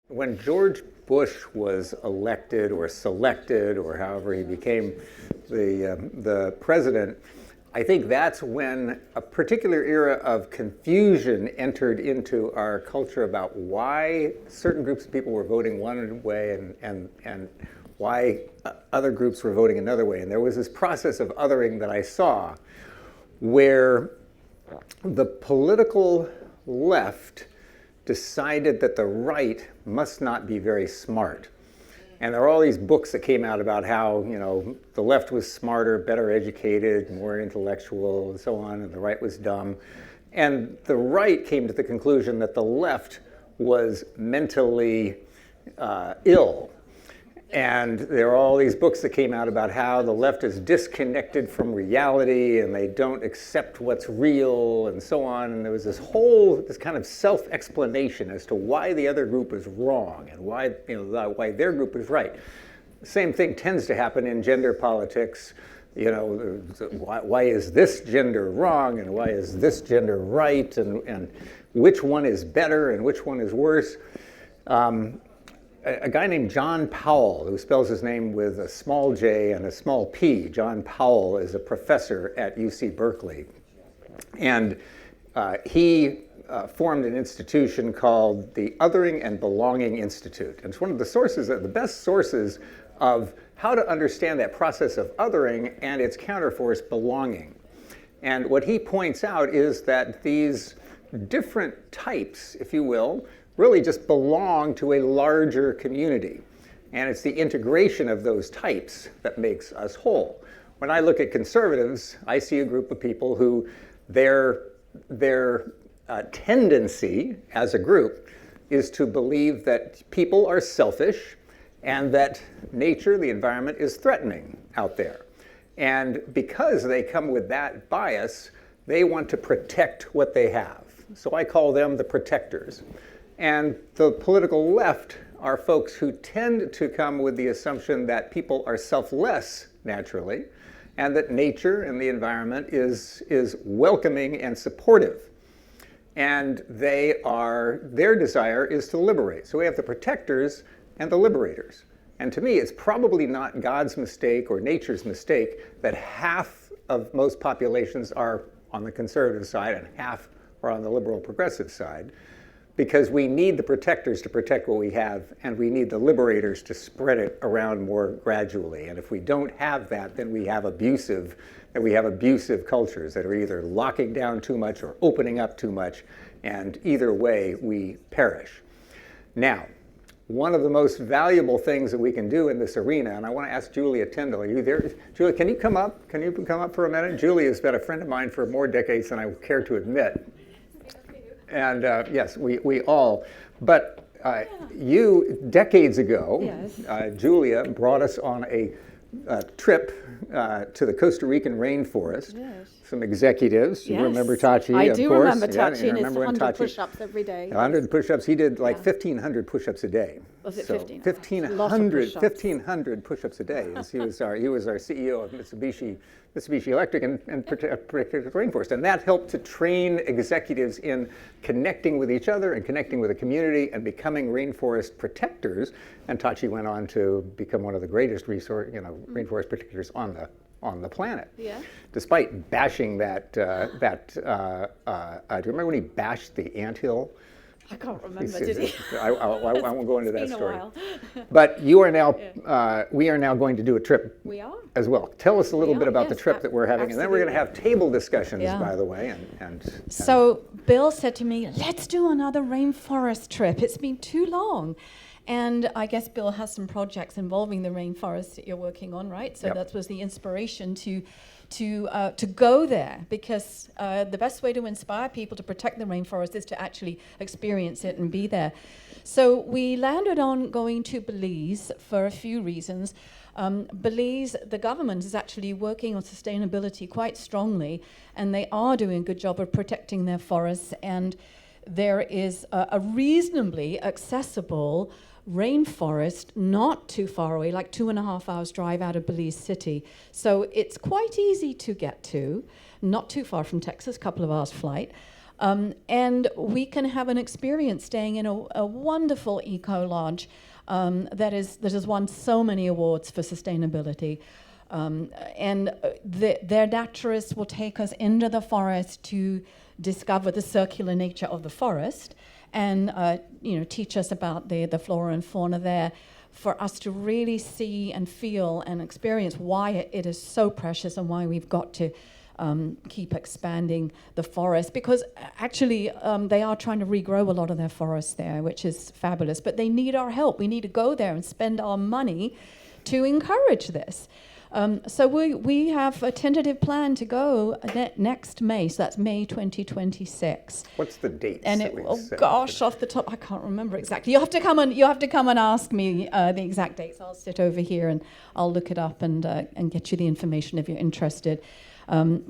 When George Bush was elected or selected, or however he became the president, I think that's when a particular era of confusion entered into our culture about why certain groups of people were voting one way and why other groups were voting another way. And there was this process of othering that I saw where the political left decided that the right must not be very smart. And there are all these books that came out about how, the left was smarter, better educated, more intellectual, and so on, and the right was dumb. And the right came to the conclusion that the left was mentally ill. And there are all these books that came out about how the left is disconnected from reality and they don't accept what's real and so on. And there was this kind of self-explanation as to why the other group is wrong and why their group is right. The same thing tends to happen in gender politics. Why is this gender wrong and why is this gender right, and which one is better and which one is worse? A guy named John Powell, who spells his name with a small j and a small p. John Powell is a professor at UC Berkeley. And he formed an institution called the Othering and Belonging Institute. And it's one of the best sources of how to understand that process of othering and its counterforce, belonging. And what he points out is that these different types, if you will, really just belong to a larger community. And it's the integration of those types that makes us whole. When I look at conservatives, I see a group of people who their tendency as a group is to believe that people are selfish and that nature, the environment, is threatening out there. And because they come with that bias, they want to protect what they have. So I call them the protectors. And the political left are folks who tend to come with the assumption that people are selfless naturally, and that nature and the environment is welcoming and supportive. And their desire is to liberate. So we have the protectors and the liberators. And to me, it's probably not God's mistake or nature's mistake that half of most populations are on the conservative side and half are on the liberal progressive side. Because we need the protectors to protect what we have, and we need the liberators to spread it around more gradually. And if we don't have that, then we have abusive cultures that are either locking down too much or opening up too much, and either way, we perish. Now, one of the most valuable things that we can do in this arena, and I want to ask Julia Tindall, are you there? Julia, can you come up? Can you come up for a minute? Julia has been a friend of mine for more decades than I care to admit. And yes, we all, but you, decades ago, yes. Julia brought us on a trip to the Costa Rican rainforest. Yes. Some executives, you remember Tachi, of course. I do remember Tachi and his 100 push-ups every day. 100 push-ups, he did like 1,500 push-ups a day. Was it 1,500 push-ups a day. He was our CEO of Mitsubishi Electric and protected the rainforest. And that helped to train executives in connecting with each other and connecting with the community and becoming rainforest protectors. And Tachi went on to become one of the greatest rainforest protectors on the planet. Yeah. Despite bashing that, do you remember when he bashed the anthill? I can't remember, did he? I won't go into that story. While. But you are now, we are now going to do a trip as well. Tell us a little bit about the trip that we're having. Absolutely. And then we're going to have table discussions, by the way. So Bill said to me, let's do another rainforest trip. It's been too long. And I guess Bill has some projects involving the rainforest that you're working on, right? So that was the inspiration to go there, because the best way to inspire people to protect the rainforest is to actually experience it and be there. So we landed on going to Belize for a few reasons. Belize, the government is actually working on sustainability quite strongly, and they are doing a good job of protecting their forests, and there is a reasonably accessible rainforest not too far away, like 2.5 hours drive out of Belize City. So it's quite easy to get to, not too far from Texas, a couple of hours flight. And we can have an experience staying in a wonderful eco lodge that has won so many awards for sustainability. Their naturalists will take us into the forest to discover the circular nature of the forest and teach us about the flora and fauna there, for us to really see and feel and experience why it is so precious and why we've got to keep expanding the forest. Because actually they are trying to regrow a lot of their forests there, which is fabulous, but they need our help. We need to go there and spend our money to encourage this. So we have a tentative plan to go next May, so that's May 2026. What's the date? And off the top, I can't remember exactly. You have to come and ask me the exact dates. I'll sit over here and I'll look it up and get you the information if you're interested. We're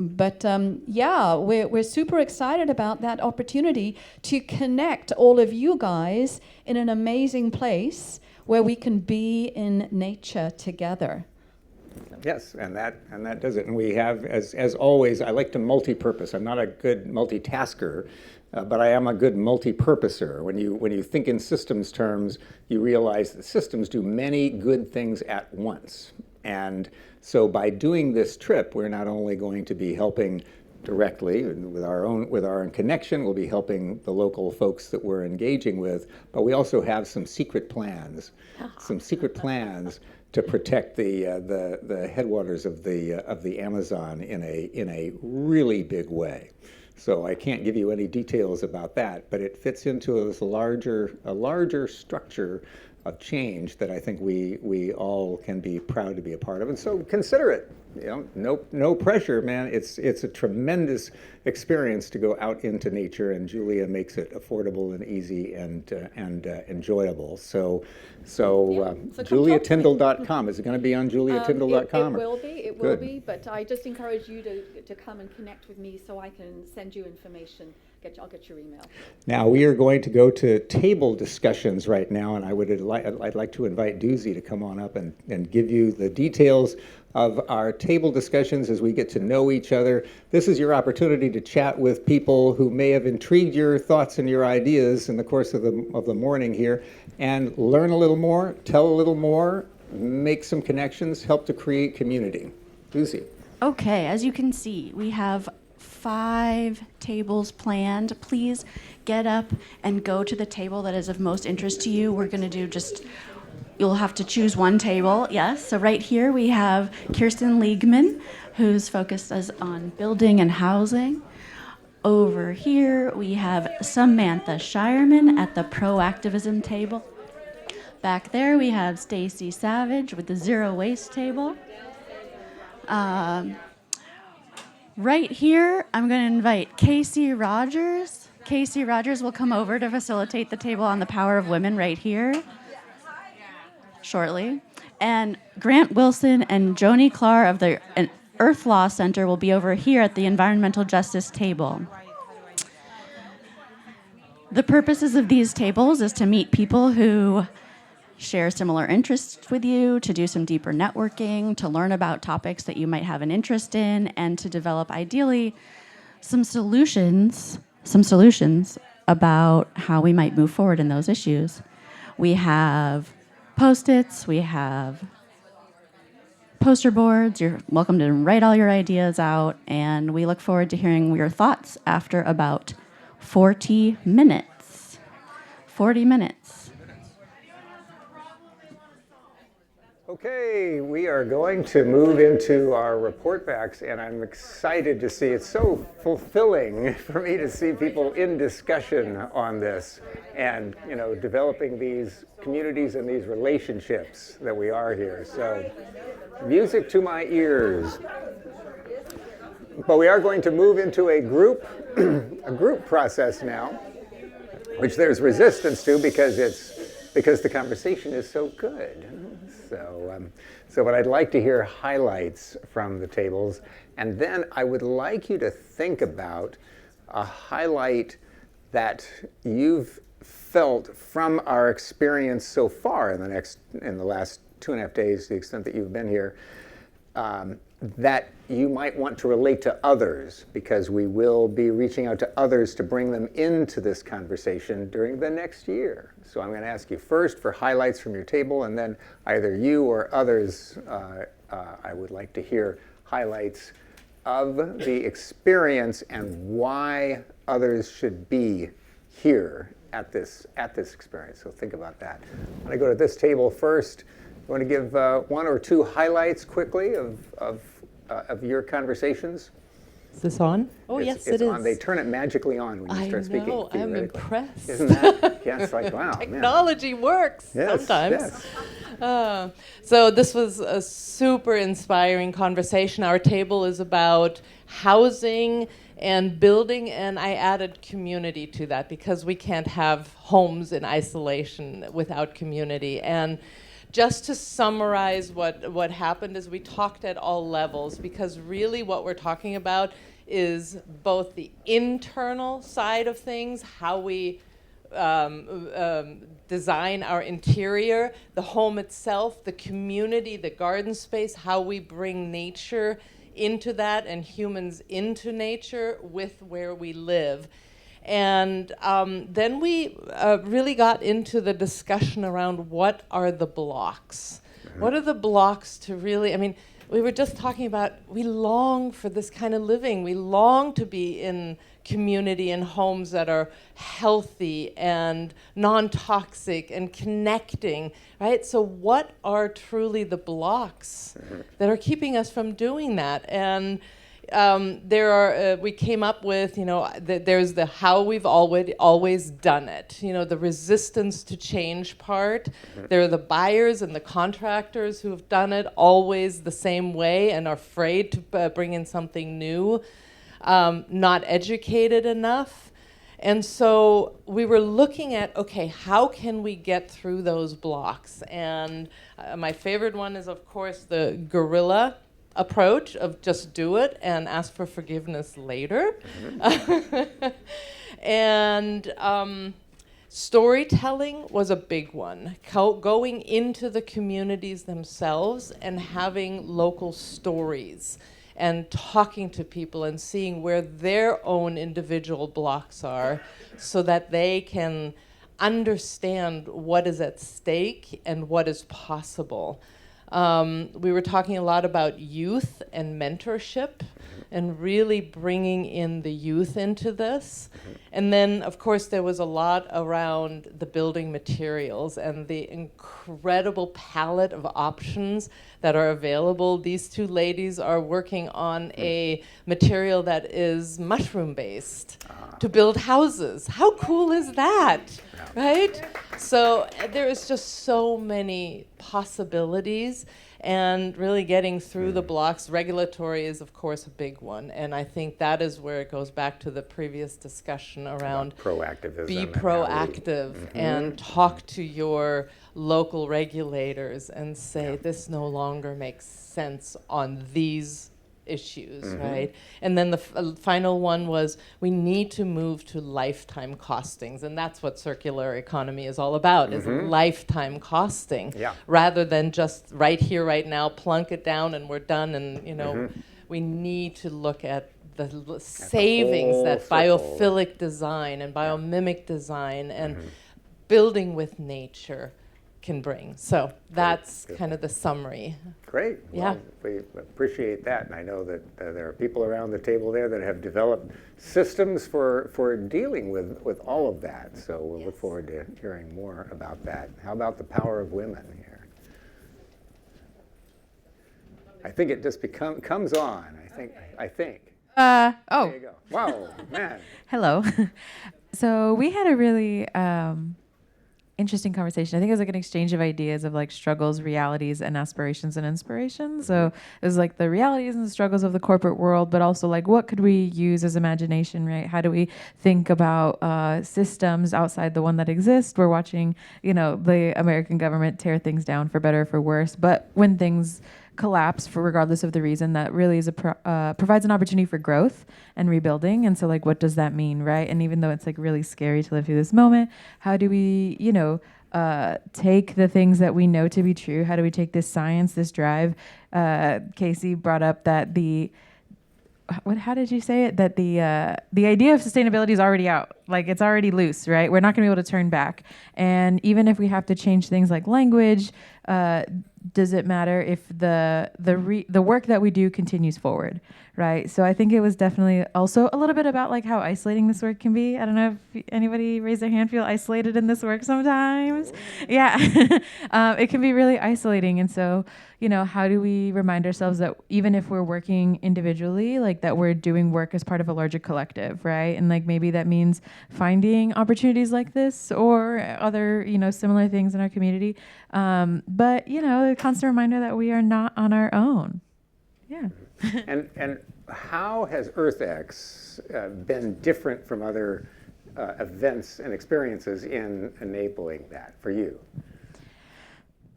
super excited about that opportunity to connect all of you guys in an amazing place where we can be in nature together. Yes, and that does it. And we have, as always, I like to multi-purpose. I'm not a good multitasker, but I am a good multi-purposer. When you think in systems terms, you realize that systems do many good things at once. And so by doing this trip, we're not only going to be helping directly with our own connection, we'll be helping the local folks that we're engaging with, but we also have some secret plans to protect the headwaters of the Amazon in a really big way. So I can't give you any details about that, but it fits into this larger structure of change that I think we all can be proud to be a part of. And so consider it. No pressure, man. It's a tremendous experience to go out into nature, and Julia makes it affordable and easy and enjoyable. So JuliaTindall.com. Is it going to be on JuliaTindall.com? It will be, but I just encourage you to come and connect with me so I can send you information. I'll get your email. Now we are going to go to table discussions right now, and I'd like to invite Doozy to come on up and give you the details of our table discussions as we get to know each other. This is your opportunity to chat with people who may have intrigued your thoughts and your ideas in the course of the morning here, and learn a little more, tell a little more, make some connections, help to create community. Doozy. Okay, as you can see, we have 5 tables planned. Please get up and go to the table that is of most interest to you. We're going to do you'll have to choose one table. Yes, so right here we have Kirsten Liegman, whose focus is on building and housing. Over here we have Samantha Shireman at the proactivism table. Back there we have Stacy Savage with the zero waste table. Right here, I'm going to invite Casey Rogers. Casey Rogers will come over to facilitate the table on the power of women right here shortly. And Grant Wilson and Joni Clark of the Earth Law Center will be over here at the environmental justice table. The purposes of these tables is to meet people who share similar interests with you, to do some deeper networking, to learn about topics that you might have an interest in, and to develop, ideally, some solutions about how we might move forward in those issues. We have Post-its, we have poster boards. You're welcome to write all your ideas out, and we look forward to hearing your thoughts after about 40 minutes. 40 minutes. Okay, we are going to move into our report backs, and I'm excited to see. It's so fulfilling for me to see people in discussion on this and, developing these communities and these relationships that we are here. So, music to my ears. But we are going to move into a group process now, which there's resistance to because the conversation is so good. So what I'd like to hear highlights from the tables, and then I would like you to think about a highlight that you've felt from our experience so far in the last 2.5 days, to the extent that you've been here, that you might want to relate to others, because we will be reaching out to others to bring them into this conversation during the next year. So I'm going to ask you first for highlights from your table, and then either you or others, I would like to hear highlights of the experience and why others should be here at this experience. So think about that. I'm going to go to this table first. You want to give one or two highlights quickly of your conversations? Is this on? Oh, It's yes, it is. on. They turn it magically on when you start speaking. I know, I'm theoretically. impressed. Isn't that? Yeah, it's like, wow, man. Technology works Yes, sometimes. yes. So this was a super inspiring conversation. Our table is about housing and building, and I added community to that because we can't have homes in isolation without community. And just to summarize what happened is we talked at all levels, because really what we're talking about is both the internal side of things, how we design our interior, the home itself, the community, the garden space, how we bring nature into that and humans into nature with where we live. And then we really got into the discussion around what are the blocks? What are the blocks to really, I mean, we were just talking about we long for this kind of living. We long to be in community and homes that are healthy and non-toxic and connecting, right? So what are truly the blocks that are keeping us from doing that? And we came up with, there's the how we've always done it, the resistance to change part. There are the buyers and the contractors who have done it always the same way and are afraid to bring in something new, not educated enough. And so we were looking at, okay, how can we get through those blocks? And my favorite one is, of course, the guerrilla approach of just do it and ask for forgiveness later. And storytelling was a big one. Going into the communities themselves and having local stories and talking to people and seeing where their own individual blocks are so that they can understand what is at stake and what is possible. We were talking a lot about youth and mentorship and really bringing in the youth into this. And then, of course, there was a lot around the building materials and the incredible palette of options that are available. These two ladies are working on a material that is mushroom-based to build houses. How cool is that, right? So there is just so many possibilities, and really getting through the blocks. Regulatory is, of course, a big one, and I think that is where it goes back to the previous discussion around proactivism. be proactive and talk to your local regulators and say, this no longer makes sense on these issues, right? And then the final one was we need to move to lifetime costings, and that's what circular economy is all about, is lifetime costing, rather than just right here, right now, plunk it down and we're done. And we need to look at the savings that biophilic design and biomimic design and building with nature can bring. So that's kind of the summary. Great. Yeah. Well, we appreciate that. And I know that there are people around the table there that have developed systems for dealing with all of that. So we'll look forward to hearing more about that. How about the power of women here? I think it just comes on. I think. There you go. Wow, man. Hello. So we had a really interesting conversation. I think it was like an exchange of ideas of like struggles, realities, and aspirations and inspirations. So it was like the realities and the struggles of the corporate world, but also like what could we use as imagination, right? How do we think about systems outside the one that exists? We're watching, the American government tear things down for better or for worse. But when things collapse, for regardless of the reason, that really is provides an opportunity for growth and rebuilding. And so like, what does that mean, right? And even though it's like really scary to live through this moment, how do we, take the things that we know to be true? How do we take this science, this drive? Casey brought up that how did you say it? That the idea of sustainability is already out. Like, it's already loose, right? We're not going to be able to turn back. And even if we have to change things like language, does it matter if the work that we do continues forward, right? So I think it was definitely also a little bit about like how isolating this work can be. I don't know if anybody raise their hand, feel isolated in this work sometimes. Yeah, it can be really isolating. And so, how do we remind ourselves that even if we're working individually, like that we're doing work as part of a larger collective, right? And like maybe that means finding opportunities like this or other, similar things in our community. But, a constant reminder that we are not on our own. Yeah. And how has EarthX been different from other events and experiences in enabling that for you?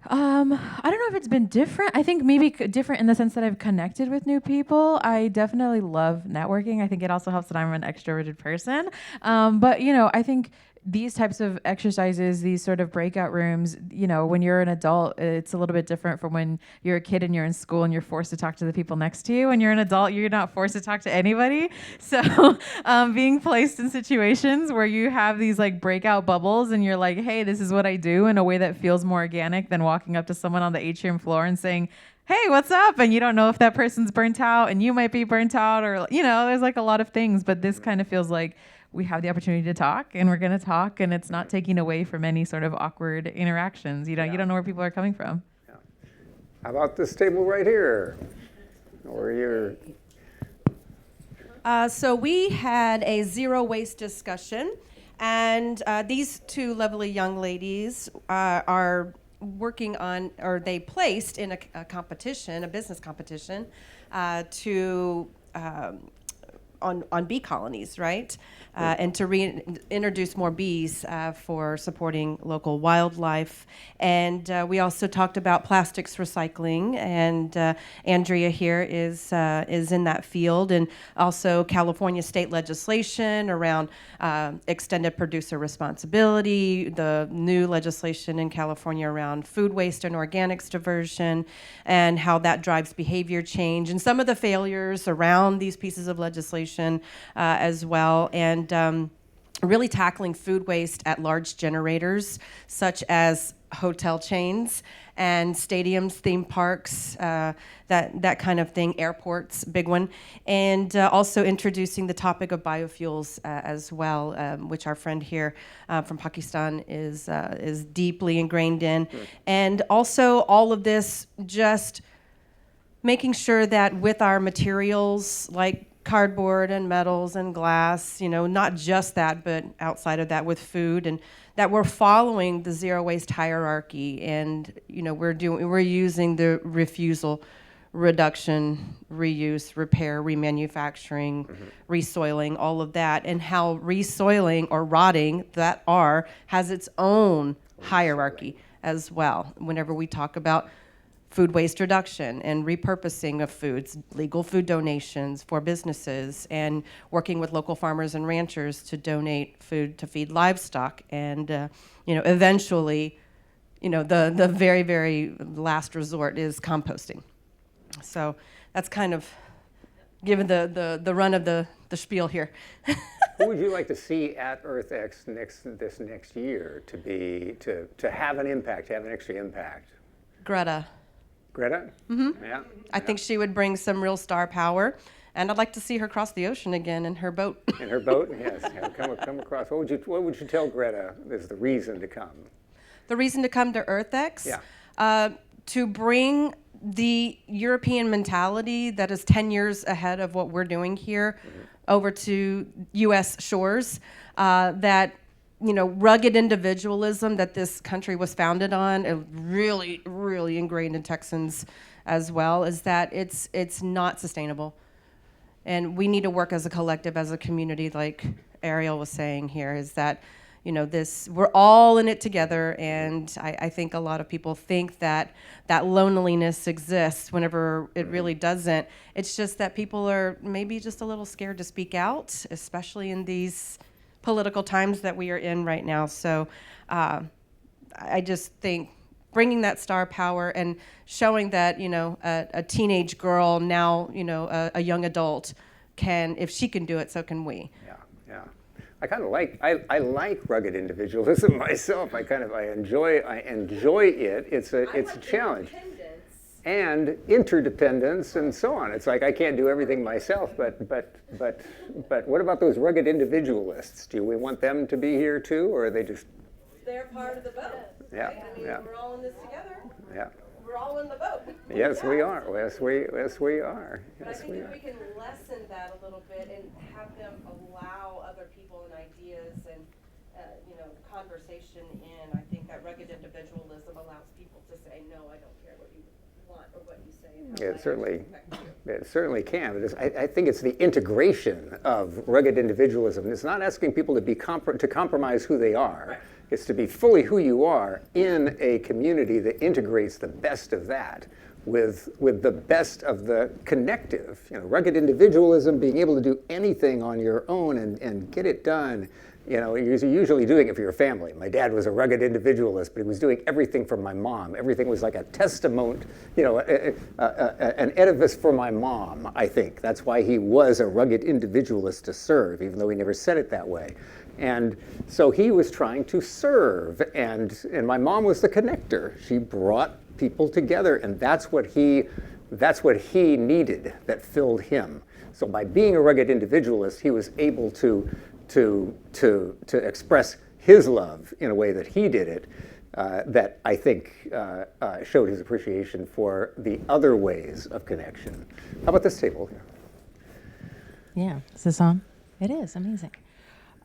I don't know if it's been different. I think maybe different in the sense that I've connected with new people. I definitely love networking. I think it also helps that I'm an extroverted person. But, I think these types of exercises, these sort of breakout rooms, when you're an adult, it's a little bit different from when you're a kid and you're in school and you're forced to talk to the people next to you. When you're an adult, you're not forced to talk to anybody. So being placed in situations where you have these like breakout bubbles and you're like, hey, this is what I do, in a way that feels more organic than walking up to someone on the atrium floor and saying, hey, what's up? And you don't know if that person's burnt out and you might be burnt out, or, there's like a lot of things, but this kind of feels like we have the opportunity to talk, and we're going to talk, and it's not taking away from any sort of awkward interactions. You don't know where people are coming from. Yeah. How about this table right here? Or your... So we had a zero waste discussion, and these two lovely young ladies are working on, or they placed in a competition, a business competition, on bee colonies, right? And to reintroduce more bees for supporting local wildlife. And we also talked about plastics recycling, and Andrea here is in that field, and also California state legislation around extended producer responsibility, the new legislation in California around food waste and organics diversion, and how that drives behavior change, and some of the failures around these pieces of legislation as well, and really tackling food waste at large generators such as hotel chains and stadiums, theme parks, that kind of thing, airports, big one, and also introducing the topic of biofuels as well, which our friend here from Pakistan is deeply ingrained in, and also all of this just making sure that with our materials like cardboard and metals and glass, not just that, but outside of that with food, and that we're following the zero waste hierarchy, and we're using the refusal, reduction, reuse, repair, remanufacturing, resoiling, all of that, and how resoiling or rotting, that R, has its own hierarchy as well. Whenever we talk about food waste reduction and repurposing of foods, legal food donations for businesses, and working with local farmers and ranchers to donate food to feed livestock, and eventually, the very, very last resort is composting. So that's kind of given the run of the spiel here. Who would you like to see at EarthX this next year to have an impact, have an extra impact? Greta. Greta? Mm-hmm. Yeah. I think she would bring some real star power, and I'd like to see her cross the ocean again in her boat. In her boat, yes. Come across. What would you tell Greta is the reason to come? The reason to come to EarthX? Yeah. To bring the European mentality that is 10 years ahead of what we're doing here over to U.S. shores, that rugged individualism that this country was founded on, and really, really ingrained in Texans as well, is that it's not sustainable. And we need to work as a collective, as a community, like Ariel was saying here, is that, we're all in it together, and I think a lot of people think that loneliness exists whenever it really doesn't. It's just that people are maybe just a little scared to speak out, especially in these political times that we are in right now. So I I just think bringing that star power and showing that, a teenage girl now, a young adult can, if she can do it, so can we. Yeah. I kind of like I like rugged individualism myself. I enjoy it. It's a challenge. And interdependence and so on. It's like I can't do everything myself, but what about those rugged individualists? Do we want them to be here too, or are they just? They're part of the boat. Yeah, right? I mean, yeah. We're all in this together. Yeah. We're all in the boat. Yes, we are. Yes, we are. But I Yes, think we if are. we can lessen that a little bit and have them allow other people and ideas and conversation in, I think that rugged individualism allows people to say, no, I don't care what you want or what you say. And how It I certainly, expect you." it certainly can. I think it's the integration of rugged individualism. It's not asking people to to compromise who they are. Right. It's to be fully who you are in a community that integrates the best of that with the best of the connective. Rugged individualism, being able to do anything on your own and get it done. You're usually doing it for your family. My dad was a rugged individualist, but he was doing everything for my mom. Everything was like a testament, an edifice for my mom, I think. That's why he was a rugged individualist to serve, even though he never said it that way. And so he was trying to serve, and my mom was the connector. She brought people together, and that's what he needed that filled him. So by being a rugged individualist, he was able to express his love in a way that he did it, that I think showed his appreciation for the other ways of connection. How about this table here? Yeah, is this on? It is, amazing.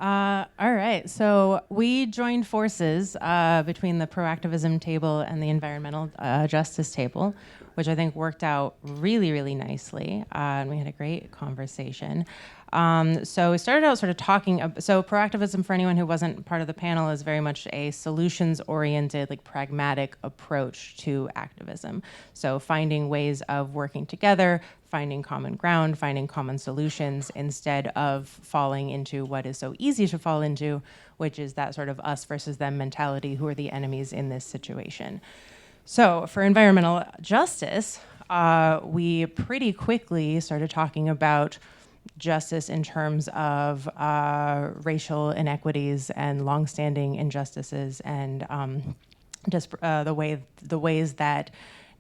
All right, so we joined forces between the proactivism table and the environmental justice table, which I think worked out really, really nicely, and we had a great conversation. So we started out sort of talking, so proactivism, for anyone who wasn't part of the panel, is very much a solutions-oriented, like pragmatic approach to activism. So finding ways of working together, finding common ground, finding common solutions, instead of falling into what is so easy to fall into, which is that sort of us versus them mentality, who are the enemies in this situation. So for environmental justice, we pretty quickly started talking about justice in terms of racial inequities and longstanding injustices, and the ways that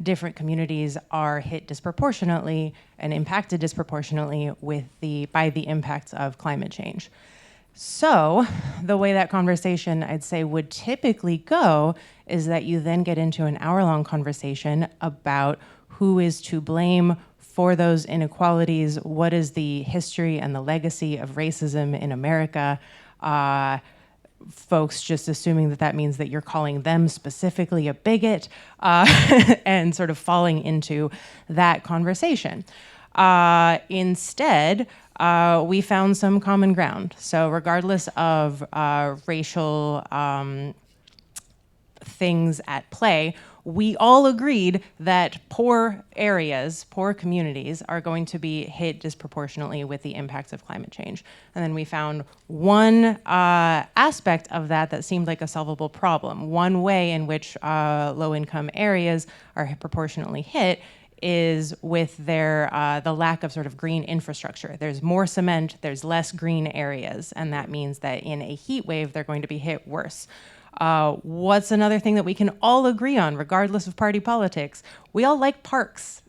different communities are hit disproportionately and impacted disproportionately by the impacts of climate change. So the way that conversation, I'd say, would typically go is that you then get into an hour-long conversation about who is to blame for those inequalities, what is the history and the legacy of racism in America, folks just assuming that means that you're calling them specifically a bigot, and sort of falling into that conversation. Instead, we found some common ground. So regardless of racial things at play, we all agreed that poor areas, poor communities, are going to be hit disproportionately with the impacts of climate change. And then we found one aspect of that seemed like a solvable problem. One way in which low-income areas are proportionately hit is with the lack of sort of green infrastructure. There's more cement, there's less green areas, and that means that in a heat wave, they're going to be hit worse. What's another thing that we can all agree on, regardless of party politics? We all like parks.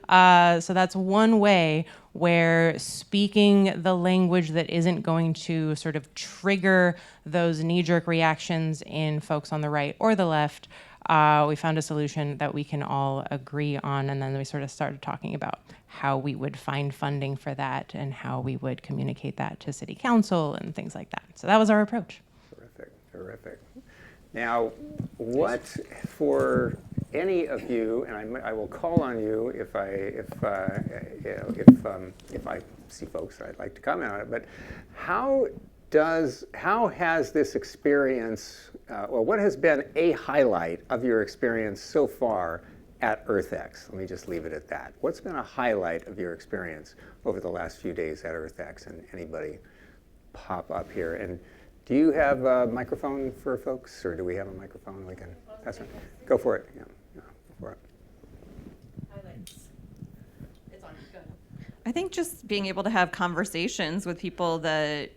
So that's one way where speaking the language that isn't going to sort of trigger those knee-jerk reactions in folks on the right or the left, we found a solution that we can all agree on, and then we sort of started talking about how we would find funding for that and how we would communicate that to city council and things like that. So that was our approach. Terrific. Now, what for any of you, and I will call on you if I see folks I'd like to comment on it. But how has this experience, or what has been a highlight of your experience so far at EarthX? Let me just leave it at that. What's been a highlight of your experience over the last few days at EarthX? And anybody pop up here and Do you have a microphone for folks, or do we have a microphone we can pass around? Go for it. Yeah, go for it. It's on. Go ahead. I think just being able to have conversations with people that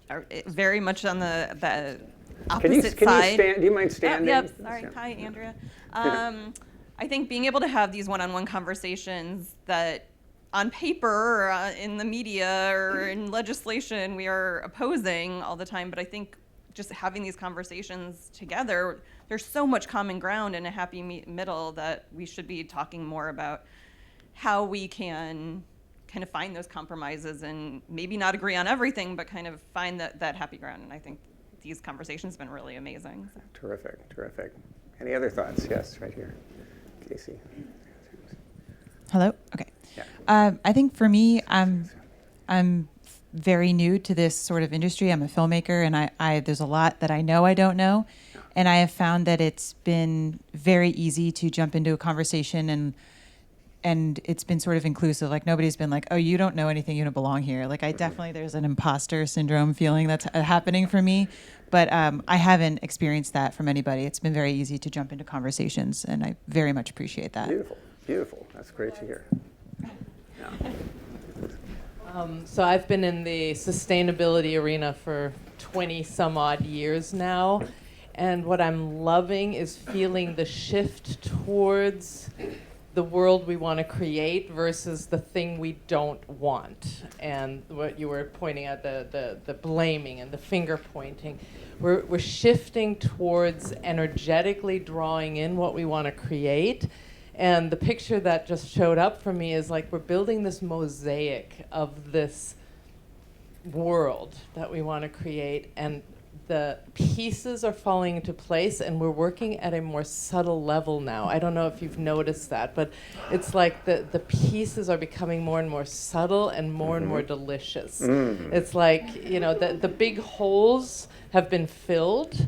are very much on the opposite side. Do you mind standing? Yep. Sorry. Hi, Andrea. I think being able to have these one-on-one conversations that on paper or in the media or in legislation we are opposing all the time, but I think just having these conversations together, there's so much common ground and a happy middle that we should be talking more about how we can kind of find those compromises and maybe not agree on everything, but kind of find that happy ground. And I think these conversations have been really amazing. So. Terrific, terrific. Any other thoughts? Yes, right here. Casey. Hello? Okay. Yeah. I think for me, I'm very new to this sort of industry. I'm a filmmaker, and I there's a lot that I know I don't know. And I have found that it's been very easy to jump into a conversation and it's been sort of inclusive. Like nobody's been like, oh, you don't know anything, you don't belong here. Like there's an imposter syndrome feeling that's happening for me. But I haven't experienced that from anybody. It's been very easy to jump into conversations, and I very much appreciate that. Beautiful, beautiful. That's great to hear. Yeah. So I've been in the sustainability arena for 20 some odd years now. And what I'm loving is feeling the shift towards the world we want to create versus the thing we don't want. And what you were pointing out, the blaming and the finger pointing. We're shifting towards energetically drawing in what we want to create. And the picture that just showed up for me is like we're building this mosaic of this world that we want to create, and the pieces are falling into place, and we're working at a more subtle level now. I don't know if you've noticed that, but it's like the pieces are becoming more and more subtle and more delicious. It's like, the big holes have been filled.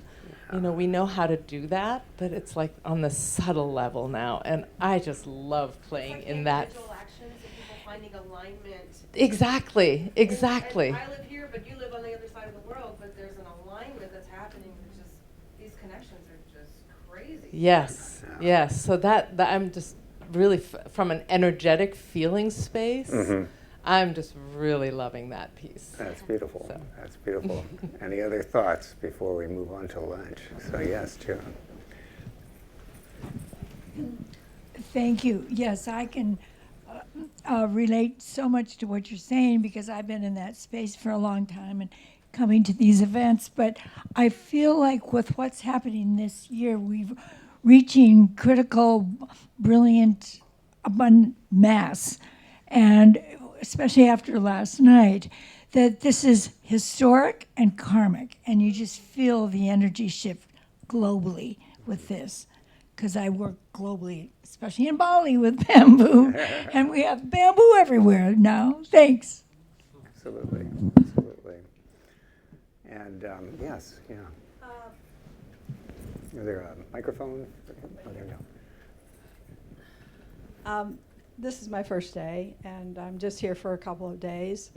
We know how to do that, but it's like on the subtle level now, and I just love playing in that. Actions and people finding alignment. Exactly. I live here, but you live on the other side of the world, but there's an alignment that's happening. It's just, these connections are just crazy. Yes. So that I'm just really, from an energetic feeling space, I'm just really loving that piece. That's beautiful. So. That's beautiful. Any other thoughts before we move on to lunch? So yes, Joan. Thank you. Yes, I can relate so much to what you're saying because I've been in that space for a long time and coming to these events. But I feel like with what's happening this year, we're reaching critical, brilliant, abundant mass. And especially after last night, that this is historic and karmic. And you just feel the energy shift globally with this. Because I work globally, especially in Bali with bamboo, and we have bamboo everywhere now. Thanks. Absolutely. And yes, yeah. Is there a microphone? Oh, there we go. This is my first day, and I'm just here for a couple of days.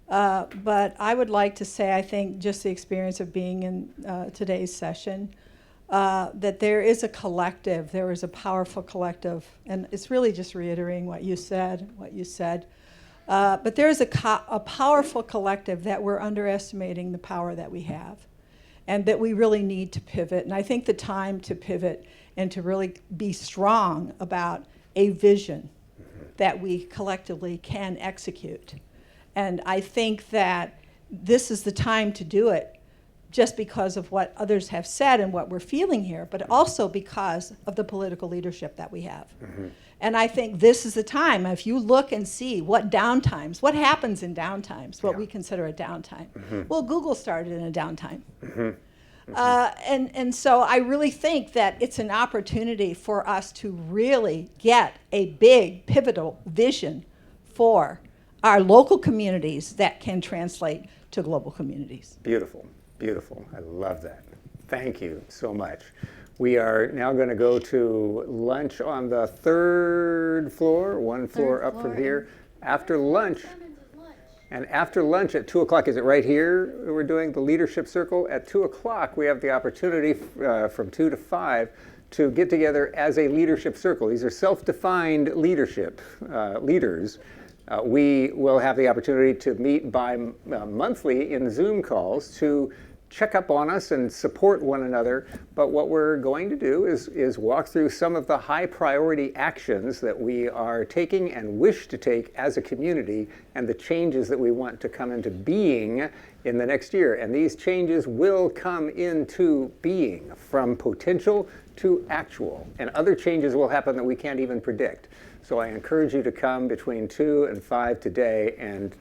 But I would like to say, I think just the experience of being in today's session, that there is a collective, there is a powerful collective, and it's really just reiterating what you said. But there is a powerful collective that we're underestimating the power that we have, and that we really need to pivot. And I think the time to pivot and to really be strong about a vision that we collectively can execute. And I think that this is the time to do it, just because of what others have said and what we're feeling here, but also because of the political leadership that we have. And I think this is the time, if you look and see what happens in downtimes, what we consider a downtime. Well, Google started in a downtime. And so I really think that it's an opportunity for us to really get a big, pivotal vision for our local communities that can translate to global communities. Beautiful. Beautiful. I love that. Thank you so much. We are now going to go to lunch on the third floor, one floor up from here. After lunch, And after lunch at 2 o'clock, is it right here we're doing the leadership circle? At 2 o'clock, we have the opportunity from 2 to 5 to get together as a leadership circle. These are self-defined leadership leaders. We will have the opportunity to meet monthly in Zoom calls to check up on us and support one another. But what we're going to do is walk through some of the high priority actions that we are taking and wish to take as a community, and the changes that we want to come into being in the next year. And these changes will come into being from potential to actual. And other changes will happen that we can't even predict. So I encourage you to come between 2 and 5 today and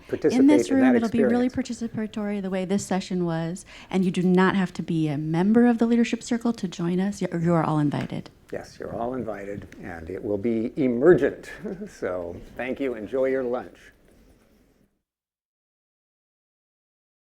participate In this room, that it'll be really experience. participatory the way this session was, and you do not have to be a member of the Leadership Circle to join us. You are all invited. Yes, you're all invited, and it will be emergent. So thank you. Enjoy your lunch.